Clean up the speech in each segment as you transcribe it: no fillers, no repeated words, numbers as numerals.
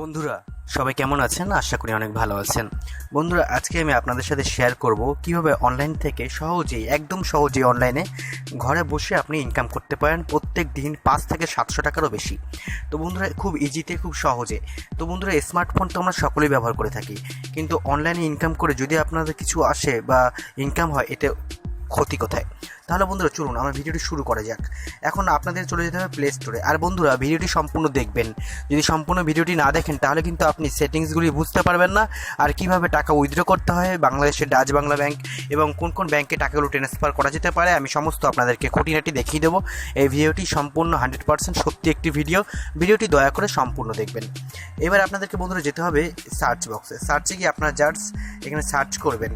বন্ধুরা সবাই কেমন আছেন? আশা করি অনেক ভালো আছেন। বন্ধুরা আজকে আমি আপনাদের সাথে শেয়ার করব কিভাবে অনলাইন থেকে সহজেই একদম সহজেই অনলাইনে ঘরে বসে আপনি ইনকাম করতে পারেন প্রত্যেক দিন 5 থেকে 700 টাকারও বেশি। তো বন্ধুরা খুব ইজিতে খুব সহজে। তো বন্ধুরা স্মার্টফোন তো আমরা সকলেই ব্যবহার করে থাকি, কিন্তু অনলাইনে ইনকাম করে যদি আপনাদের কিছু আসে বা ইনকাম হয়, এতে ক্ষতি কোথায়? তাহলে বন্ধুরা চলুন আমার ভিডিওটি শুরু করা যাক। এখন আপনাদের চলে যেতে হবে প্লে স্টোরে। আর বন্ধুরা ভিডিওটি সম্পূর্ণ দেখবেন। যদি সম্পূর্ণ ভিডিওটি না দেখেন তাহলে কিন্তু আপনি সেটিংসগুলি বুঝতে পারবেন না, আর কিভাবে টাকা উইথড্র করতে হয় বাংলাদেশের ডাচ বাংলা ব্যাংক এবং কোন কোন ব্যাংকে টাকাগুলো ট্রান্সফার করা যেতে পারে আমি সমস্ত আপনাদেরকে খুঁটিনাটি দেখিয়ে দেবো। এই ভিডিওটি সম্পূর্ণ 100% সত্যি একটি ভিডিওটি দয়া করে সম্পূর্ণ দেখবেন। এবার আপনাদেরকে বন্ধুরা যেতে হবে সার্চ বক্সে। সার্চে গিয়ে আপনারা জাস্ট এখানে সার্চ করবেন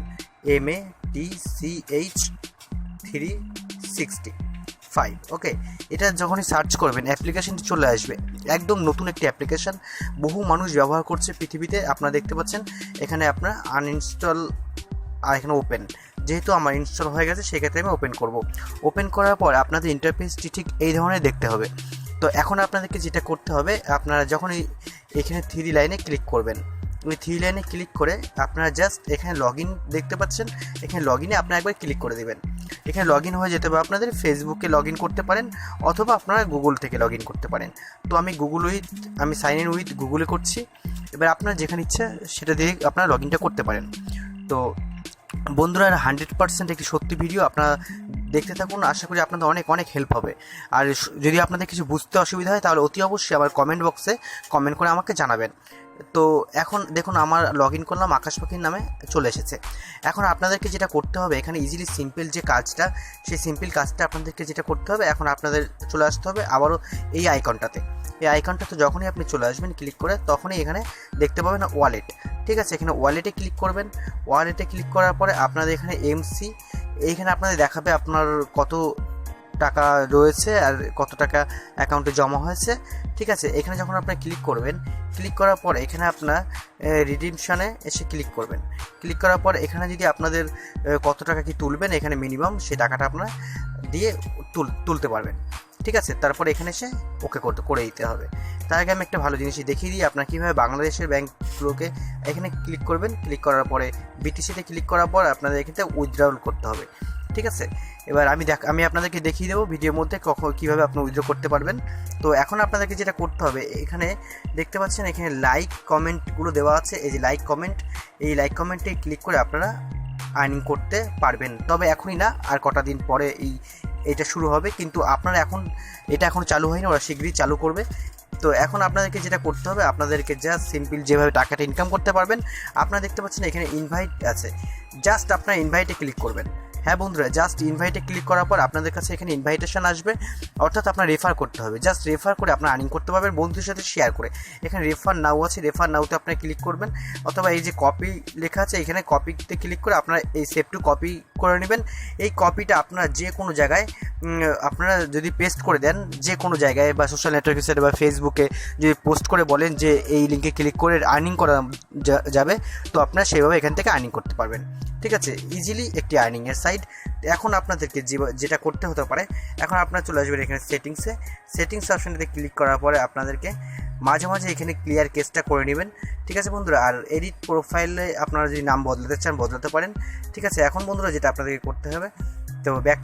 MATCH365। ওকে, এটা যখনই সার্চ করবেন অ্যাপ্লিকেশনটি চলে আসবে। একদম নতুন একটি অ্যাপ্লিকেশান, বহু মানুষ ব্যবহার করছে পৃথিবীতে। আপনারা দেখতে পাচ্ছেন এখানে আপনার আনইনস্টল আর এখানে ওপেন। যেহেতু আমার ইনস্টল হয়ে গেছে সেক্ষেত্রে আমি ওপেন করব। ওপেন করার পর আপনাদের ইন্টারফেসটি ঠিক এই ধরনের দেখতে হবে। তো এখন আপনাদেরকে যেটা করতে হবে, আপনারা যখন এখানে 3 লাইনে ক্লিক করবেন, ওই 3 লাইনে ক্লিক করে আপনারা জাস্ট এখানে লগ ইন দেখতে পাচ্ছেন, এখানে লগ ইনে আপনারা একবার ক্লিক করে দেবেন। এখানে লগ ইন হয়ে যেতে হবে। আপনাদের ফেসবুকে লগ ইন করতে পারেন অথবা আপনারা গুগল থেকে লগ ইন করতে পারেন। তো আমি সাইন ইন উইথ গুগলে করছি। এবার আপনার যেখানে ইচ্ছা সেটা দিয়ে আপনারা লগ ইনটা করতে পারেন। তো বন্ধুরা 100% একটি সত্যি ভিডিও, আপনারা দেখতে থাকুন। আশা করি আপনাদের অনেক অনেক হেল্প হবে। আর যদি আপনাদের কিছু বুঝতে অসুবিধা হয় তাহলে অতি অবশ্যই আবার কমেন্ট বক্সে কমেন্ট করে আমাকে জানাবেন। তো এখন দেখুন আমার লগ ইন করলাম, আকাশ পাখির নামে চলে এসেছে। এখন আপনাদেরকে যেটা করতে হবে, এখানে ইজিলি সিম্পল যে কাজটা, সেই সিম্পল কাজটা আপনাদেরকে যেটা করতে হবে, এখন আপনাদের চলে আসতে হবে আবারও এই আইকনটাতে। এই আইকনটাতে যখনই আপনি চলে আসবেন ক্লিক করে, তখনই এখানে দেখতে পাবেন ওয়ালেট। ঠিক আছে, এখানে ওয়ালেটে ক্লিক করবেন। ওয়ালেটে ক্লিক করার পরে আপনাদের এখানে এমসি, এইখানে আপনাদের দেখাবে আপনার কত টাকা রয়েছে আর কত টাকা অ্যাকাউন্টে জমা হয়েছে। ঠিক আছে, এখানে যখন আপনারা ক্লিক করবেন, ক্লিক করার পর এখানে আপনার রিডিমশনে এসে ক্লিক করবেন। ক্লিক করার পর এখানে যদি আপনাদের কত টাকা কি তুলবেন, এখানে মিনিমাম সেই টাকাটা আপনারা দিয়ে তুলতে পারবেন। ঠিক আছে, তারপর এখানে এসে ওকে করে দিতে হবে। তার আগে আমি একটা ভালো জিনিসই দেখিয়ে দিই আপনার কীভাবে বাংলাদেশের ব্যাঙ্কগুলোকে। এখানে ক্লিক করবেন, ক্লিক করার পরে বিটিসিতে ক্লিক করার পর আপনাদের এখানে উইথড্রল করতে হবে। ঠিক আছে, এবার আমি আপনাদেরকে দেখিয়ে দেবো ভিডিওর মধ্যে কীভাবে আপনি উইথড্র করতে পারবেন। তো এখন আপনাদেরকে যেটা করতে হবে, এখানে দেখতে পাচ্ছেন এখানে লাইক কমেন্টগুলো দেওয়া আছে। এই যে লাইক কমেন্ট, এই লাইক কমেন্টে ক্লিক করে আপনারা আর্নিং করতে পারবেন। তবে এখনই না, আর কটা দিন পরে এটা শুরু হবে, কিন্তু আপনারা এটা এখন চালু হয়নি, ওরা শীঘ্রই চালু করবে। তো এখন আপনাদেরকে যেটা করতে হবে, আপনাদেরকে জাস্ট সিম্পল যেভাবে টাকাটা ইনকাম করতে পারবেন, আপনারা দেখতে পাচ্ছেন এখানে ইনভাইট আছে। জাস্ট আপনারা ইনভাইটে ক্লিক করবেন। হ্যাঁ বন্ধুরা, জাস্ট ইনভাইটে ক্লিক করার পর আপনাদের কাছে এখানে ইনভাইটেশন আসবে, অর্থাৎ আপনার রেফার করতে হবে। জাস্ট রেফার করে আপনার আর্নিং করতে পারবেন বন্ধুদের সাথে শেয়ার করে। এখানে রেফার নাও আছে, রেফার নাওতে আপনারা ক্লিক করবেন, অথবা এই যে কপি লেখা আছে এখানে কপিতে ক্লিক করে আপনারা এই সেভ টু কপি করে নেবেন। এই কপিটা আপনারা যে কোনো জায়গায় আপনারা যদি পেস্ট করে দেন, যে কোনো জায়গায় বা সোশ্যাল নেটওয়ার্কের সাইটে বা ফেসবুকে যদি পোস্ট করে বলেন যে এই লিঙ্কে ক্লিক করে আর্নিং করা যাবে, তো আপনারা সেইভাবে এখান থেকে আর্নিং করতে পারবেন। ঠিক আছে, ইজিলি একটি আর্নিংয়ের সাইট। এখন আপনাদেরকে যেটা করতে হতে পারে, এখন আপনারা চলে আসবেন এখানে সেটিংস অপশনটাতে ক্লিক করার পরে আপনাদেরকে মাঝে মাঝে এখানে ক্লিয়ার কেসটা করে নেবেন। ঠিক আছে বন্ধুরা, আর এডিট প্রোফাইলে আপনারা যদি নাম বদলাতে চান বদলাতে পারেন। ঠিক আছে, এখন বন্ধুরা যেটা আপনাদেরকে করতে হবে, তো ব্যাক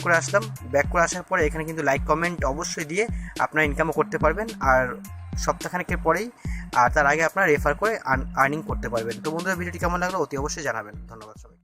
করে আসার পরে এখানে কিন্তু লাইক কমেন্ট অবশ্যই দিয়ে আপনারা ইনকামও করতে পারবেন, আর সপ্তাহখানেকের পরেই, আর তার আগে আপনারা রেফার করে আর্নিং করতে পারবেন। তো বন্ধুরা ভিডিওটি কেমন লাগলো অতি অবশ্যই জানাবেন। ধন্যবাদ সবাই।